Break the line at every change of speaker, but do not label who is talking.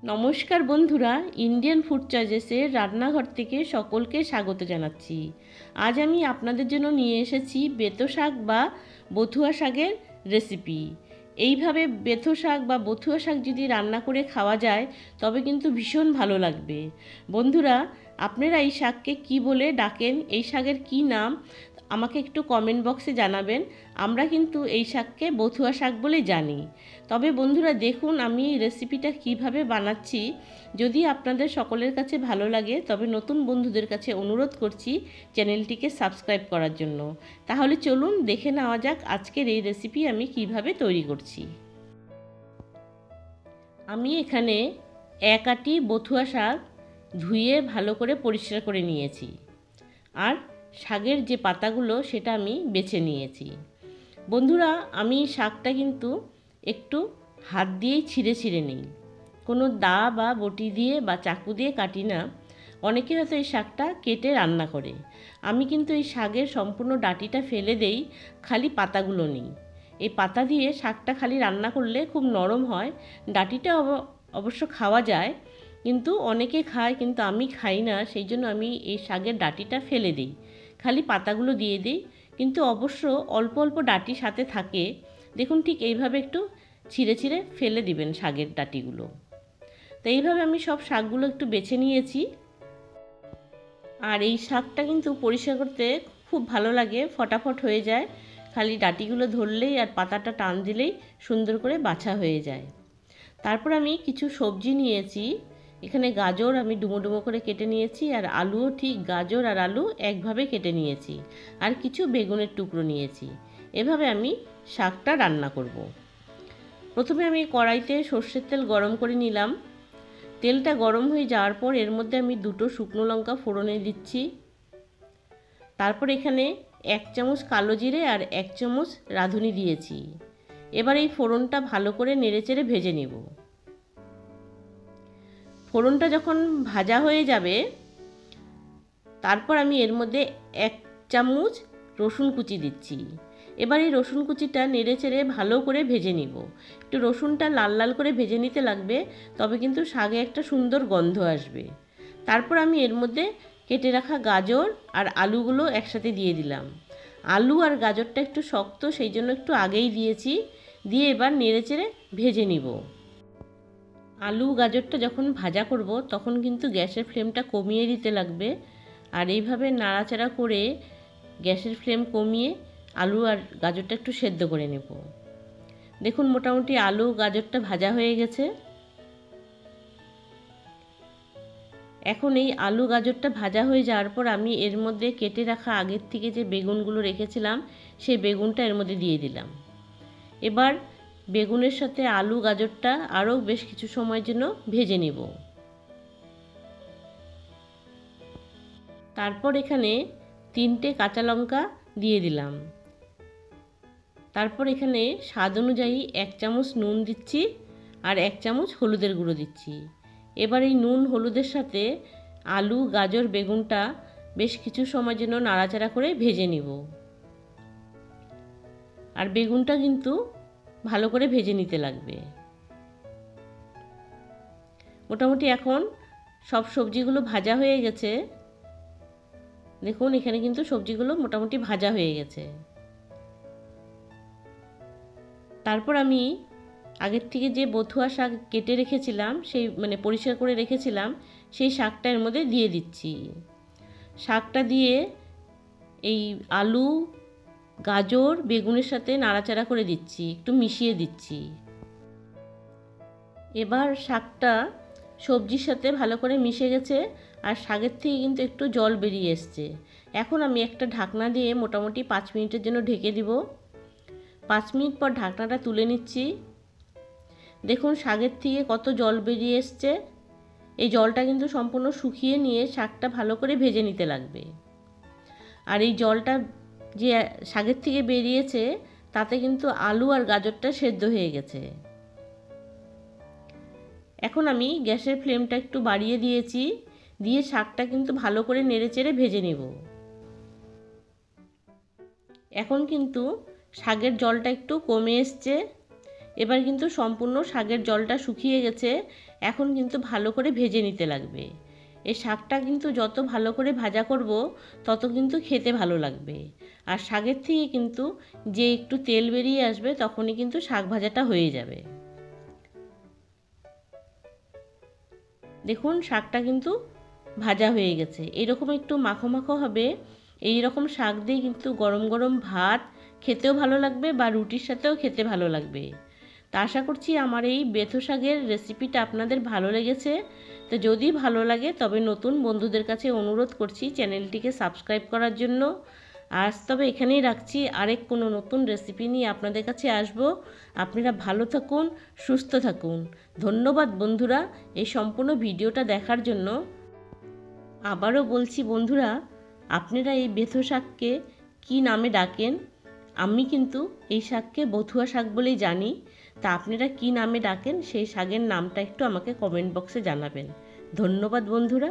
নমস্কার বন্ধুরা, Indian food চয়েসের রান্নাঘর থেকে সকলকে স্বাগত জানাচ্ছি। আজ আমি আপনাদের জন্য নিয়ে এসেছি বেতো শাক বা বথুয়া শাকের রেসিপি। এইভাবে বেতো শাক বা বথুয়া শাক যদি রান্না করে খাওয়া যায় তবে কিন্তু ভীষণ ভালো লাগবে। বন্ধুরা, আপনারা এই শাককে কি বলে ডাকেন, এই শাকের কি নাম আমাকে একটু কমেন্ট বক্সে জানাবেন। আমরা কিন্তু এই শাককে বথুয়া শাক বলে জানি। তবে বন্ধুরা দেখুন আমি এই রেসিপিটা কিভাবে বানাচ্ছি। যদি আপনাদের সকলের কাছে ভালো লাগে তবে নতুন বন্ধুদের কাছে অনুরোধ করছি চ্যানেলটিকে সাবস্ক্রাইব করার জন্য। তাহলে চলুন দেখে নেওয়া যাক আজকের এই রেসিপি আমি কিভাবে তৈরি করছি। আমি এখানে এক আটি বথুয়া শাক ধুয়ে ভালো করে পরিষ্কার করে নিয়েছি, আর শাকের যে পাতাগুলো সেটা আমি বেছে নিয়েছি। বন্ধুরা, আমি শাকটা কিন্তু একটু হাত দিয়েই ছিঁড়ে ছিঁড়ে নিই, কোনো দা বা বটি দিয়ে বা চাকু দিয়ে কাটি না। অনেকে হয়তো এই শাকটা কেটে রান্না করে, আমি কিন্তু এই শাকের সম্পূর্ণ ডাঁটিটা ফেলে দেই, খালি পাতাগুলো নিই। এই পাতা দিয়ে শাকটা খালি রান্না করলে খুব নরম হয়। ডাঁটিটা অবশ্য খাওয়া যায়, কিন্তু অনেকে খায়, কিন্তু আমি খাই না, সেই জন্য আমি এই শাকের ডাঁটিটা ফেলে দিই, খালি পাতাগুলো দিয়ে দিই। কিন্তু অবশ্য অল্প অল্প ডাঁটি সাথে থাকে। দেখুন ঠিক এইভাবে একটু ছিঁড়ে ছিঁড়ে ফেলে দিবেন শাকের ডাঁটিগুলো। তো এইভাবে আমি সব শাকগুলো একটু বেছে নিয়েছি। আর এই শাকটা কিন্তু পরিষ্কার করতে খুব ভালো লাগে, ফটাফট হয়ে যায়, খালি ডাঁটিগুলো ধরলেই আর পাতাটা টান দিলেই সুন্দর করে বাছা হয়ে যায়। তারপর আমি কিছু সবজি নিয়েছি। এখানে গাজর আমি ডুমো ডুমো করে কেটে নিয়েছি, আর আলুও ঠিক গাজর আর আলু একভাবে কেটে নিয়েছি, আর কিছু বেগুনের টুকরো নিয়েছি। এভাবে আমি শাকটা রান্না করব। প্রথমে আমি কড়াইতে সর্ষের তেল গরম করে নিলাম। তেলটা গরম হয়ে যাওয়ার পর এর মধ্যে আমি দুটো শুকনো লঙ্কা ফোড়নে দিচ্ছি। তারপর এখানে 1 চামচ কালো জিরে আর 1 চামচ রাঁধুনি দিয়েছি। এবার এই ফোড়নটা ভালো করে নেড়েচেড়ে ভেজে নেব। ফোড়নটা যখন ভাজা হয়ে যাবে তারপর আমি এর মধ্যে 1 চামচ রসুন কুচি দিচ্ছি। এবার এই রসুন কুচিটা নেড়েচেড়ে ভালো করে ভেজে নিব। একটু রসুনটা লাল লাল করে ভেজে নিতে লাগবে, তবে কিন্তু শাকে একটা সুন্দর গন্ধ আসবে। তারপর আমি এর মধ্যে কেটে রাখা গাজর আর আলুগুলো একসাথে দিয়ে দিলাম। আলু আর গাজরটা একটু শক্ত, সেই জন্য একটু আগেই দিয়েছি। দিয়ে এবার নেড়েচেড়ে ভেজে নিব। আলু গাজরটা যখন ভাজা করব তখন কিন্তু গ্যাসের ফ্লেমটা কমিয়ে দিতে লাগবে, আর এইভাবে নাড়াচাড়া করে গ্যাসের ফ্লেম কমিয়ে আলু আর গাজরটা একটু সেদ্ধ করে নেব। দেখুন মোটামুটি আলু গাজরটা ভাজা হয়ে গেছে। এখন এই আলু গাজরটা ভাজা হয়ে যাওয়ার পর আমি এর মধ্যে কেটে রাখা আগের থেকে যে বেগুনগুলো রেখেছিলাম সেই বেগুনটা এর মধ্যে দিয়ে দিলাম। এবার বেগুনের সাথে আলু গাজরটা আরও বেশ কিছু সময়ের জন্য ভেজে নেব। তারপর এখানে 3টে কাঁচা লঙ্কা দিয়ে দিলাম। তারপর এখানে স্বাদ অনুযায়ী 1 চামচ নুন দিচ্ছি, আর 1 চামচ হলুদের গুঁড়ো দিচ্ছি। এবার এই নুন হলুদের সাথে আলু গাজর বেগুনটা বেশ কিছু সময়ের জন্য নাড়াচাড়া করে ভেজে নিব। আর বেগুনটা কিন্তু ভালো করে ভেজে নিতে লাগবে। মোটামুটি এখন সব সবজিগুলো ভাজা হয়ে গেছে। দেখুন এখানে কিন্তু সবজিগুলো মোটামুটি ভাজা হয়ে গেছে। তারপর আমি আগের থেকে যে বথুয়া শাক কেটে রেখেছিলাম, সেই পরিষ্কার করে রেখেছিলাম, সেই শাকটা এর মধ্যে দিয়ে দিচ্ছি। শাকটা দিয়ে এই আলু গাজর বেগুনের সাথে নাড়াচাড়া করে দিচ্ছি, একটু মিশিয়ে দিচ্ছি। এবার শাকটা সবজির সাথে ভালো করে মিশে গেছে, আর শাকের থেকে কিন্তু একটু জল বেরিয়ে এসছে। এখন আমি একটা ঢাকনা দিয়ে মোটামুটি 5 মিনিটের জন্য ঢেকে দিব। 5 মিনিট পর ঢাকনাটা তুলে নিচ্ছি। দেখুন শাকের থেকে কত জল বেরিয়ে এসছে। এই জলটা কিন্তু সম্পূর্ণ শুকিয়ে নিয়ে শাকটা ভালো করে ভেজে নিতে লাগবে। আর এই জলটা যে শাকের থেকে বেরিয়েছে তাতে কিন্তু আলু আর গাজরটা সেদ্ধ হয়ে গেছে। এখন আমি গ্যাসের ফ্লেমটা একটু বাড়িয়ে দিয়েছি, দিয়ে শাকটা কিন্তু ভালো করে নেড়েচেড়ে ভেজে নেব। এখন কিন্তু শাকের জলটা একটু কমে এসছে। এবার কিন্তু সম্পূর্ণ শাকের জলটা শুকিয়ে গেছে। এখন কিন্তু ভালো করে ভেজে নিতে লাগবে। এই শাকটা কিন্তু যত ভালো করে ভাজা করব তত কিন্তু খেতে ভালো লাগবে। আর শাকের থেকে কিন্তু যে একটু তেল বেরিয়ে আসবে তখনই কিন্তু শাক ভাজাটা হয়ে যাবে। দেখুন শাকটা কিন্তু ভাজা হয়ে গেছে। এরকম একটু মাখো মাখো হবে। এই রকম শাক দিয়ে কিন্তু গরম গরম ভাত খেতেও ভালো লাগবে বা রুটির সাথেও খেতে ভালো লাগবে। তা আশা করছি আমার এই বেথো শাকের রেসিপিটা আপনাদের ভালো লেগেছে। তো যদি ভালো লাগে তবে নতুন বন্ধুদের কাছে অনুরোধ করছি চ্যানেলটিকে সাবস্ক্রাইব করার জন্য। আজ তবে এখানেই রাখছি, আরেক কোনো নতুন রেসিপি নিয়ে আপনাদের কাছে আসব। আপনারা ভালো থাকুন, সুস্থ থাকুন। ধন্যবাদ বন্ধুরা এই সম্পূর্ণ ভিডিওটা দেখার জন্য। আবারও বলছি বন্ধুরা, আপনারা এই বেথো শাককে কী নামে ডাকেন? আমি কিন্তু এই শাককে বথুয়া শাক বলেই জানি। তা আপনারা কী নামে ডাকেন সেই শাকের নামটা একটু আমাকে কমেন্ট বক্সে জানাবেন। ধন্যবাদ বন্ধুরা।